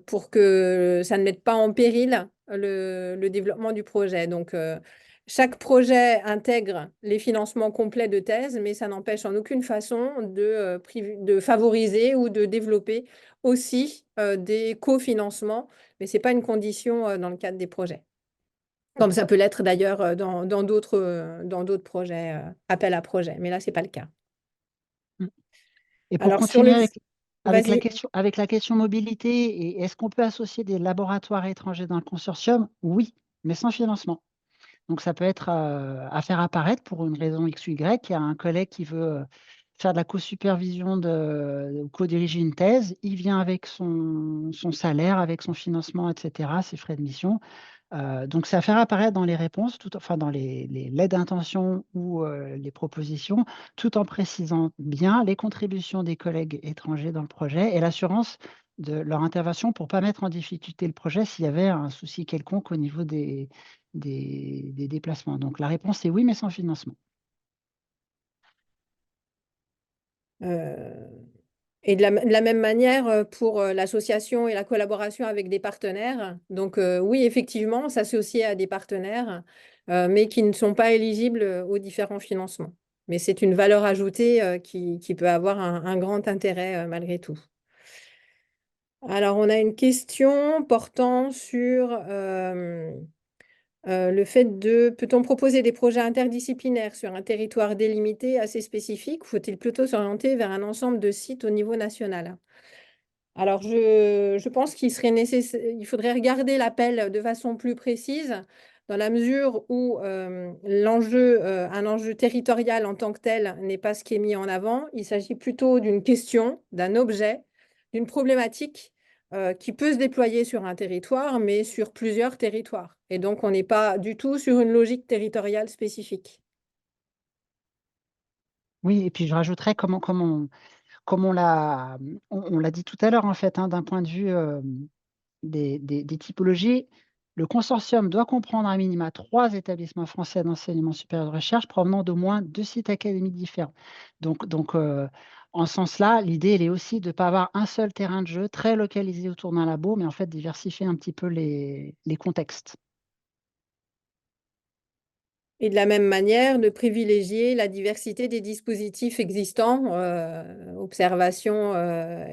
pour que ça ne mette pas en péril le développement du projet. Donc, chaque projet intègre les financements complets de thèse, mais ça n'empêche en aucune façon de favoriser ou de développer aussi des cofinancements, mais ce n'est pas une condition dans le cadre des projets. Comme ça peut l'être d'ailleurs dans d'autres projets, appel à projets, mais là, ce n'est pas le cas. Mm. Et pour Alors, sur continuer le... Vas-y. avec la question mobilité, est-ce qu'on peut associer des laboratoires étrangers dans le consortium? Oui, mais sans financement. Donc, ça peut être à faire apparaître pour une raison X ou Y. Il y a un collègue qui veut faire de la co-supervision ou co-diriger une thèse. Il vient avec son salaire, avec son financement, etc., ses frais de mission. Donc, c'est à faire apparaître dans les réponses, enfin dans les lettres d'intention ou les propositions, tout en précisant bien les contributions des collègues étrangers dans le projet et l'assurance de leur intervention pour ne pas mettre en difficulté le projet s'il y avait un souci quelconque au niveau des déplacements. Donc, la réponse est oui, mais sans financement. Euh, Et de la même manière pour l'association et la collaboration avec des partenaires. Donc oui, effectivement, s'associer à des partenaires, mais qui ne sont pas éligibles aux différents financements. Mais c'est une valeur ajoutée qui peut avoir un grand intérêt malgré tout. Alors, on a une question portant sur le fait peut-on proposer des projets interdisciplinaires sur un territoire délimité assez spécifique ou faut-il plutôt s'orienter vers un ensemble de sites au niveau national? Alors, je pense qu'il serait nécessaire, il faudrait regarder l'appel de façon plus précise, dans la mesure où un enjeu territorial en tant que tel n'est pas ce qui est mis en avant. Il s'agit plutôt d'une question, d'un objet, d'une problématique qui peut se déployer sur un territoire, mais sur plusieurs territoires. Et donc, on n'est pas du tout sur une logique territoriale spécifique. Oui, et puis je rajouterais comme on l'a dit tout à l'heure, en fait, hein, d'un point de vue des typologies, le consortium doit comprendre à minima 3 établissements français d'enseignement supérieur de recherche provenant d'au moins 2 sites académiques différents. Donc en ce sens-là, l'idée, elle est aussi de ne pas avoir un seul terrain de jeu très localisé autour d'un labo, mais en fait diversifier un petit peu les contextes. Et de la même manière, de privilégier la diversité des dispositifs existants, observation,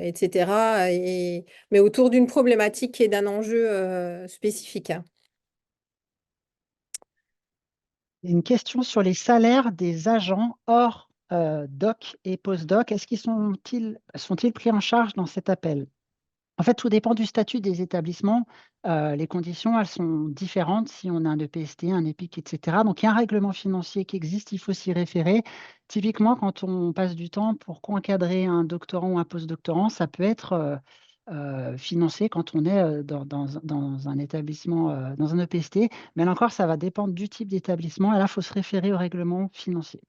etc., mais autour d'une problématique et d'un enjeu spécifique. Une question sur les salaires des agents hors doc et post-doc. Est-ce qu'ils sont-ils pris en charge dans cet appel? En fait, tout dépend du statut des établissements. Les conditions, elles sont différentes si on a un EPST, un EPIC, etc. Donc, il y a un règlement financier qui existe, il faut s'y référer. Typiquement, quand on passe du temps pour encadrer un doctorant ou un postdoctorant, ça peut être financé quand on est dans un établissement, dans un EPST. Mais là encore, ça va dépendre du type d'établissement. Et là, il faut se référer au règlement financier.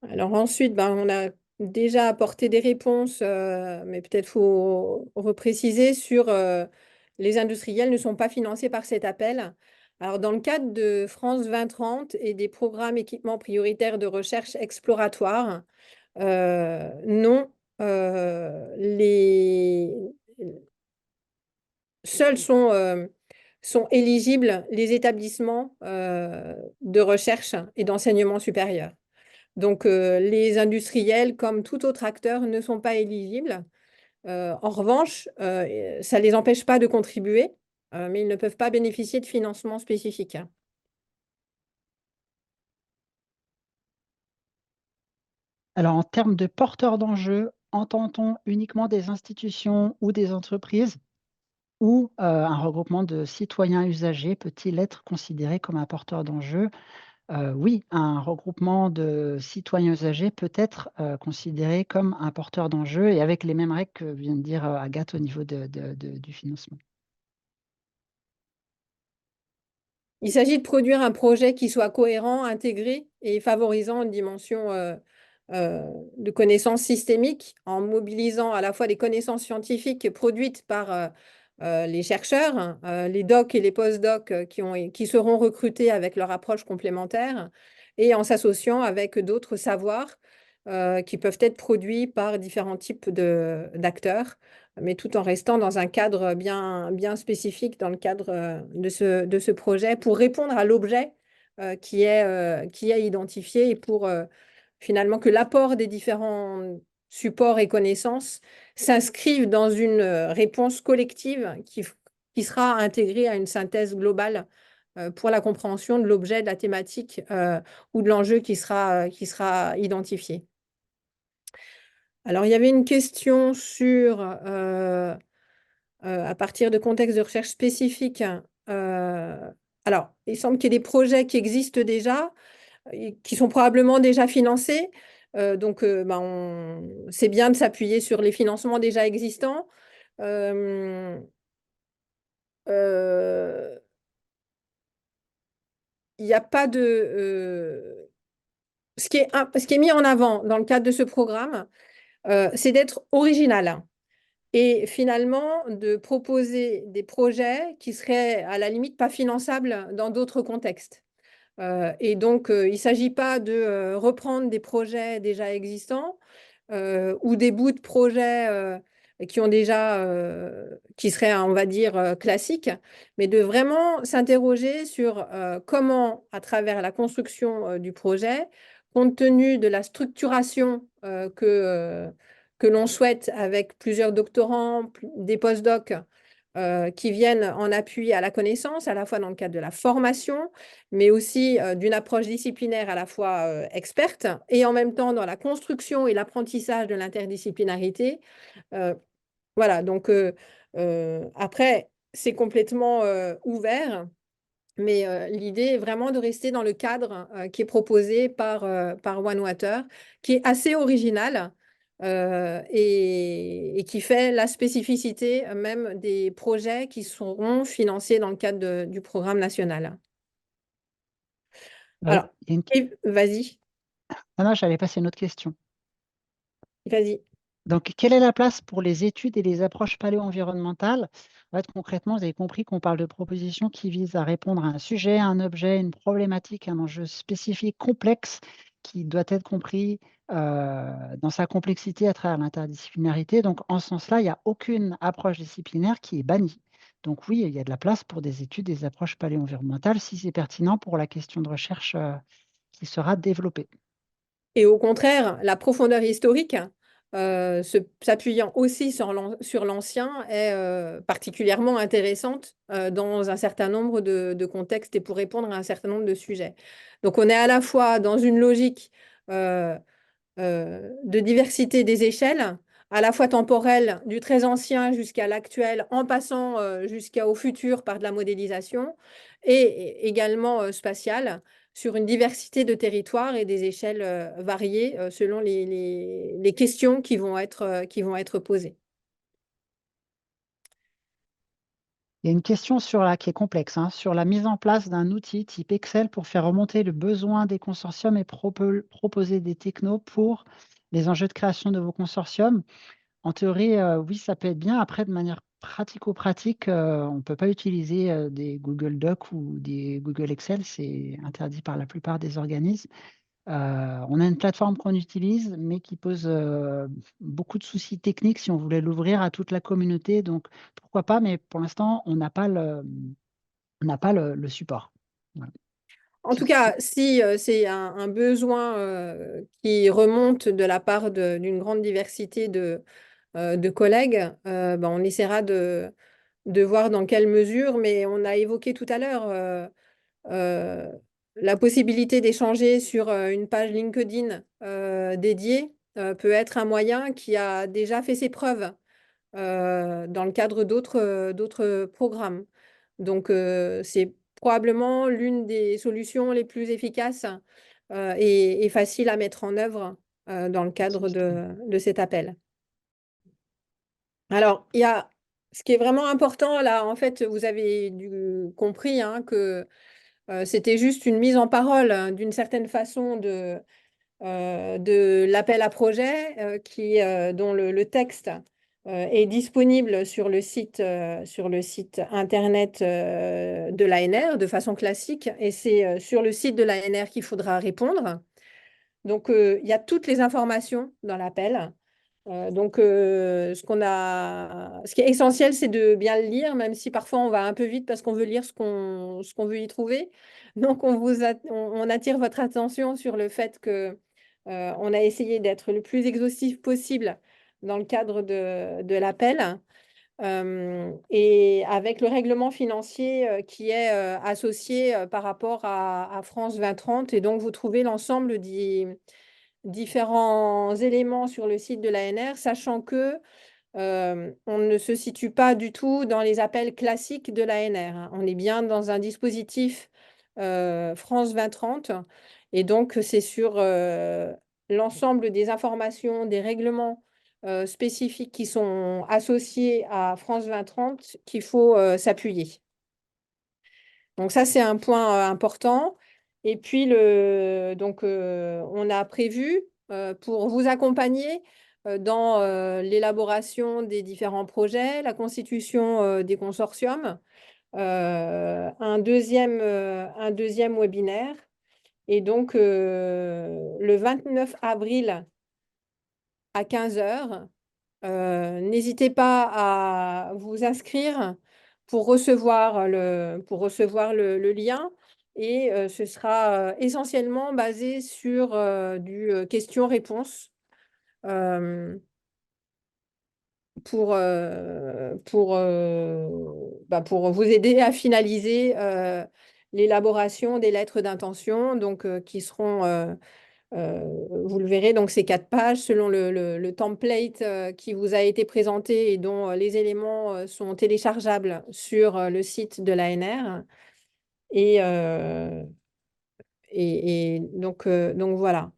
Alors ensuite, ben, on a déjà apporté des réponses, mais peut-être faut repréciser sur les industriels ne sont pas financés par cet appel. Alors, dans le cadre de France 2030 et des programmes équipements prioritaires de recherche exploratoire, non, les seuls sont éligibles les établissements de recherche et d'enseignement supérieur. Donc, les industriels, comme tout autre acteur, ne sont pas éligibles. En revanche, ça ne les empêche pas de contribuer, mais ils ne peuvent pas bénéficier de financement spécifique. Alors, en termes de porteurs d'enjeux, entend-on uniquement des institutions ou des entreprises ou un regroupement de citoyens usagers peut-il être considéré comme un porteur d'enjeux? Oui, un regroupement de citoyens usagers peut être considéré comme un porteur d'enjeux et avec les mêmes règles que vient de dire Agathe au niveau du financement. Il s'agit de produire un projet qui soit cohérent, intégré et favorisant une dimension de connaissances systémiques en mobilisant à la fois des connaissances scientifiques produites par les chercheurs, hein, les docs et les post-docs qui seront recrutés avec leur approche complémentaire et en s'associant avec d'autres savoirs qui peuvent être produits par différents types d'acteurs, mais tout en restant dans un cadre bien spécifique dans le cadre de ce projet pour répondre à l'objet qui est identifié et pour finalement que l'apport des différents supports et connaissances s'inscrivent dans une réponse collective qui sera intégrée à une synthèse globale pour la compréhension de l'objet, de la thématique ou de l'enjeu qui sera identifié. Alors, il y avait une question sur, à partir de contextes de recherche spécifiques, alors, il semble qu'il y ait des projets qui existent déjà, et qui sont probablement déjà financés. Donc, c'est bien de s'appuyer sur les financements déjà existants. Euh, euh, Il n'y a pas de... ce qui est mis en avant dans le cadre de ce programme, c'est d'être original et finalement de proposer des projets qui seraient à la limite pas finançables dans d'autres contextes. Et donc, il ne s'agit pas de reprendre des projets déjà existants ou des bouts de projets qui seraient, on va dire, classiques, mais de vraiment s'interroger sur comment, à travers la construction du projet, compte tenu de la structuration que l'on souhaite avec plusieurs doctorants, des postdocs, qui viennent en appui à la connaissance, à la fois dans le cadre de la formation, mais aussi d'une approche disciplinaire à la fois experte, et en même temps dans la construction et l'apprentissage de l'interdisciplinarité. Euh, voilà, donc après, c'est complètement ouvert, mais l'idée est vraiment de rester dans le cadre qui est proposé par OneWater, qui est assez original et qui fait la spécificité même des projets qui seront financés dans le cadre du programme national. Oui, Alors, vas-y, ah non, j'allais passer une autre question. vas-y. Donc, quelle est la place pour les études et les approches paléo-environnementales? En fait, concrètement, vous avez compris qu'on parle de propositions qui visent à répondre à un sujet, un objet, une problématique, un enjeu spécifique, complexe, qui doit être compris dans sa complexité à travers l'interdisciplinarité. Donc, en ce sens-là, il n'y a aucune approche disciplinaire qui est bannie. Donc, oui, il y a de la place pour des études, des approches paléo-environnementales, si c'est pertinent pour la question de recherche qui sera développée. Et au contraire, la profondeur historique, s'appuyant aussi sur l'ancien, est particulièrement intéressante dans un certain nombre de contextes et pour répondre à un certain nombre de sujets. Donc on est à la fois dans une logique euh, de diversité des échelles, à la fois temporelle, du très ancien jusqu'à l'actuel, en passant jusqu'au futur par de la modélisation, et également spatiale, sur une diversité de territoires et des échelles variées selon les questions qui vont être posées. Il y a une question qui est complexe, hein, sur la mise en place d'un outil type Excel pour faire remonter le besoin des consortiums et proposer des technos pour les enjeux de création de vos consortiums. En théorie, oui, ça peut être bien. Après, de manière pratico-pratique, on ne peut pas utiliser des Google Docs ou des Google Excel. C'est interdit par la plupart des organismes. On a une plateforme qu'on utilise, mais qui pose beaucoup de soucis techniques si on voulait l'ouvrir à toute la communauté. Donc, pourquoi pas, mais pour l'instant, on n'a pas le support. Voilà. En tout cas, si c'est un besoin qui remonte de la part d'une grande diversité de collègues, ben, on essaiera de voir dans quelle mesure, mais on a évoqué tout à l'heure euh, la possibilité d'échanger sur une page LinkedIn dédiée peut être un moyen qui a déjà fait ses preuves dans le cadre d'autres programmes. Donc, c'est probablement l'une des solutions les plus efficaces et faciles à mettre en œuvre dans le cadre de cet appel. Alors, il y a ce qui est vraiment important là, en fait, vous avez compris hein, que c'était juste une mise en parole hein, d'une certaine façon de l'appel à projet dont le texte est disponible sur le site internet de l'ANR de façon classique et c'est sur le site de l'ANR qu'il faudra répondre. Donc, il y a toutes les informations dans l'appel. Donc, ce qui est essentiel, c'est de bien le lire, même si parfois on va un peu vite parce qu'on veut lire ce qu'on veut y trouver. Donc, on attire votre attention sur le fait que on a essayé d'être le plus exhaustif possible dans le cadre de l'appel. Et avec le règlement financier qui est associé par rapport à France 2030. Et donc, vous trouvez l'ensemble des différents éléments sur le site de l'ANR, sachant que on ne se situe pas du tout dans les appels classiques de l'ANR, hein. On est bien dans un dispositif France 2030 et donc c'est sur l'ensemble des informations, des règlements spécifiques qui sont associés à France 2030 qu'il faut s'appuyer. Donc ça, c'est un point important. Et puis, on a prévu pour vous accompagner dans l'élaboration des différents projets, la constitution des consortiums, un deuxième webinaire. Et donc, le 29 avril à 15 heures, n'hésitez pas à vous inscrire pour recevoir le lien et ce sera essentiellement basé sur du question-réponse euh, pour vous aider à finaliser l'élaboration des lettres d'intention donc, qui seront vous le verrez, donc c'est 4 pages selon le template qui vous a été présenté et dont les éléments sont téléchargeables sur le site de l'ANR. Et, donc voilà.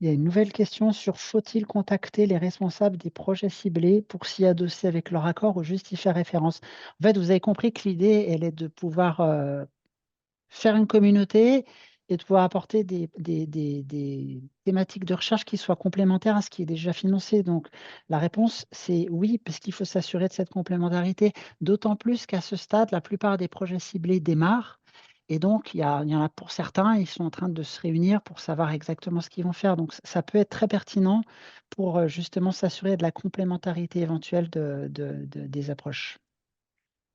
Il y a une nouvelle question sur faut-il contacter les responsables des projets ciblés pour s'y adosser avec leur accord ou juste y faire référence? En fait, vous avez compris que l'idée, elle est de pouvoir faire une communauté et de pouvoir apporter des thématiques de recherche qui soient complémentaires à ce qui est déjà financé. Donc, la réponse, c'est oui, parce qu'il faut s'assurer de cette complémentarité, d'autant plus qu'à ce stade, la plupart des projets ciblés démarrent. Et donc, il y en a pour certains, ils sont en train de se réunir pour savoir exactement ce qu'ils vont faire. Donc, ça peut être très pertinent pour justement s'assurer de la complémentarité éventuelle des approches.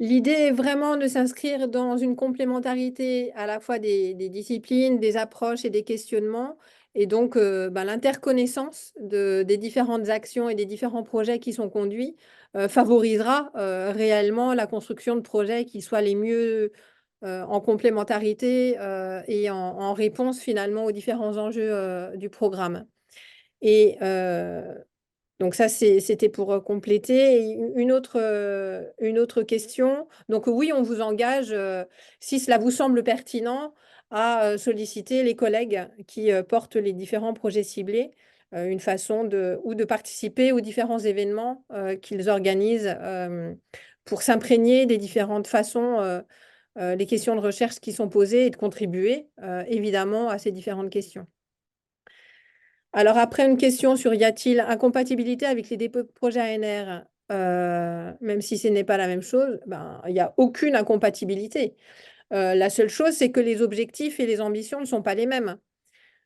L'idée est vraiment de s'inscrire dans une complémentarité à la fois des disciplines, des approches et des questionnements. Et donc, l'interconnaissance des différentes actions et des différents projets qui sont conduits favorisera réellement la construction de projets qui soient les mieux en complémentarité et en réponse finalement aux différents enjeux du programme. Et donc ça, c'était pour compléter. Et une autre question. Donc oui, on vous engage, si cela vous semble pertinent, à solliciter les collègues qui portent les différents projets ciblés, une façon ou de participer aux différents événements qu'ils organisent pour s'imprégner des différentes façons, les questions de recherche qui sont posées et de contribuer évidemment à ces différentes questions. Alors après, une question sur y a-t-il incompatibilité avec les dépôts de projets ANR, même si ce n'est pas la même chose, ben, il n'y a aucune incompatibilité. La seule chose, c'est que les objectifs et les ambitions ne sont pas les mêmes.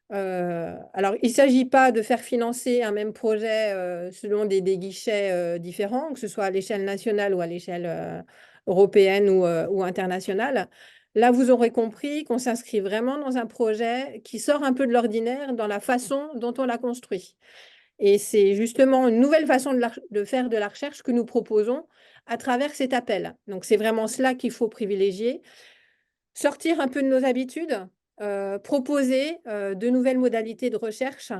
Alors, il ne s'agit pas de faire financer un même projet selon des guichets différents, que ce soit à l'échelle nationale ou à l'échelle européenne ou internationale. Là, vous aurez compris qu'on s'inscrit vraiment dans un projet qui sort un peu de l'ordinaire dans la façon dont on l'a construit. Et c'est justement une nouvelle façon de faire de la recherche que nous proposons à travers cet appel. Donc, c'est vraiment cela qu'il faut privilégier, sortir un peu de nos habitudes, proposer de nouvelles modalités de recherche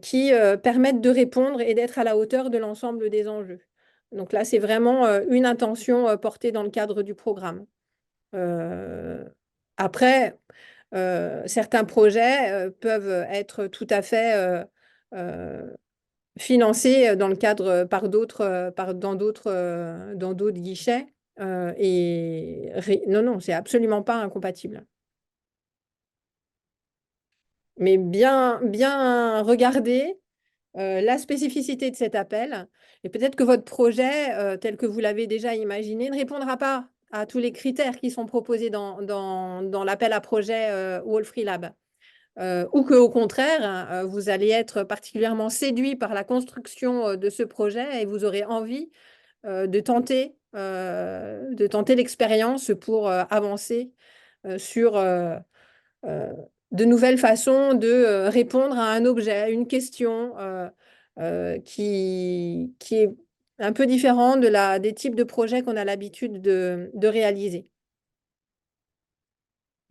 qui permettent de répondre et d'être à la hauteur de l'ensemble des enjeux. Donc là, c'est vraiment une intention portée dans le cadre du programme. Euh, Après, certains projets peuvent être tout à fait euh, financés dans le cadre par d'autres, dans d'autres guichets. Non, non, c'est absolument pas incompatible. Mais bien regarder la spécificité de cet appel. Et peut-être que votre projet, tel que vous l'avez déjà imaginé, ne répondra pas à tous les critères qui sont proposés dans l'appel à projet Free Lab. Ou qu'au contraire, hein, vous allez être particulièrement séduit par la construction de ce projet et vous aurez envie de tenter l'expérience pour avancer sur euh, de nouvelles façons de répondre à un objet, à une question qui est un peu différent des types de projets qu'on a l'habitude de réaliser.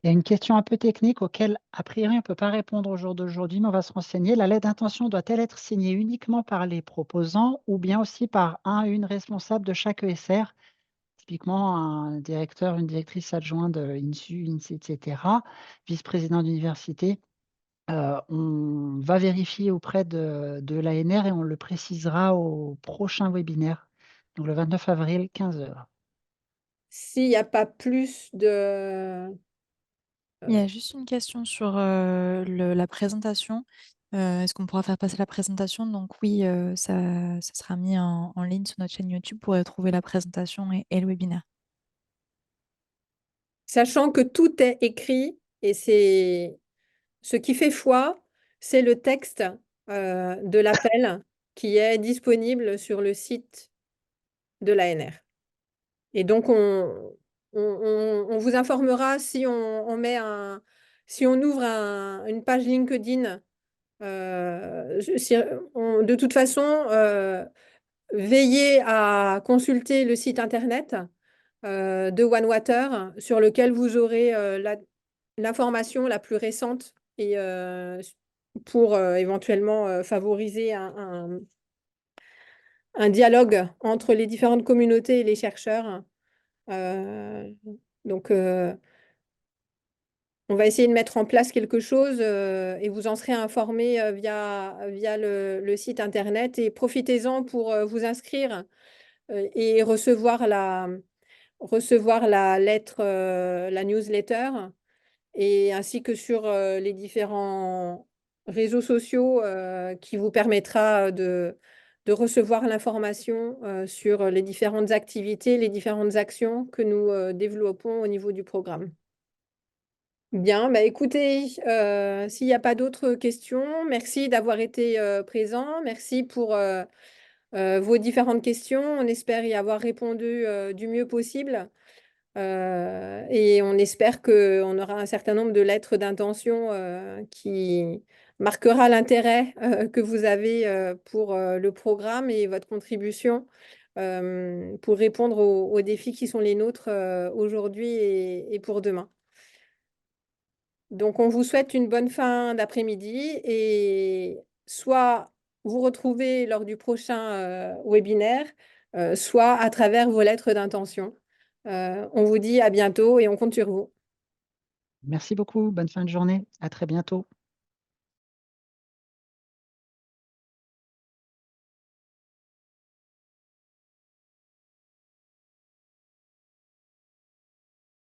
Il y a une question un peu technique auquel, a priori, on ne peut pas répondre au jour d'aujourd'hui, mais on va se renseigner. La lettre d'intention doit-elle être signée uniquement par les proposants ou bien aussi par une responsable de chaque ESR, typiquement un directeur, une directrice adjointe de INSU, INSEE, etc., vice-président d'université? On va vérifier auprès de l'ANR et on le précisera au prochain webinaire, donc le 29 avril, 15 heures. S'il n'y a pas plus de... Il y a juste une question sur la présentation. Est-ce qu'on pourra faire passer la présentation? Donc oui, ça sera mis en ligne sur notre chaîne YouTube pour retrouver la présentation et le webinaire. Sachant que tout est écrit et c'est ce qui fait foi, c'est le texte de l'appel qui est disponible sur le site de l'ANR. Et donc, on vous informera si si on ouvre une page LinkedIn. De toute façon, veillez à consulter le site internet de OneWater sur lequel vous aurez l'information la plus récente et pour éventuellement favoriser un dialogue entre les différentes communautés et les chercheurs. Euh, donc, on va essayer de mettre en place quelque chose et vous en serez informé via le site internet. Et profitez-en pour vous inscrire et recevoir la lettre, la newsletter, et ainsi que sur les différents réseaux sociaux qui vous permettra de recevoir l'information sur les différentes activités, les différentes actions que nous développons au niveau du programme. Bien, bah écoutez, s'il n'y a pas d'autres questions, merci d'avoir été présent. Merci pour vos différentes questions. On espère y avoir répondu du mieux possible. Et on espère qu'on aura un certain nombre de lettres d'intention qui marquera l'intérêt que vous avez pour le programme et votre contribution pour répondre aux défis qui sont les nôtres aujourd'hui et pour demain. Donc, on vous souhaite une bonne fin d'après-midi et soit vous retrouvez lors du prochain webinaire, soit à travers vos lettres d'intention. On vous dit à bientôt et on compte sur vous. Merci beaucoup. Bonne fin de journée. À très bientôt.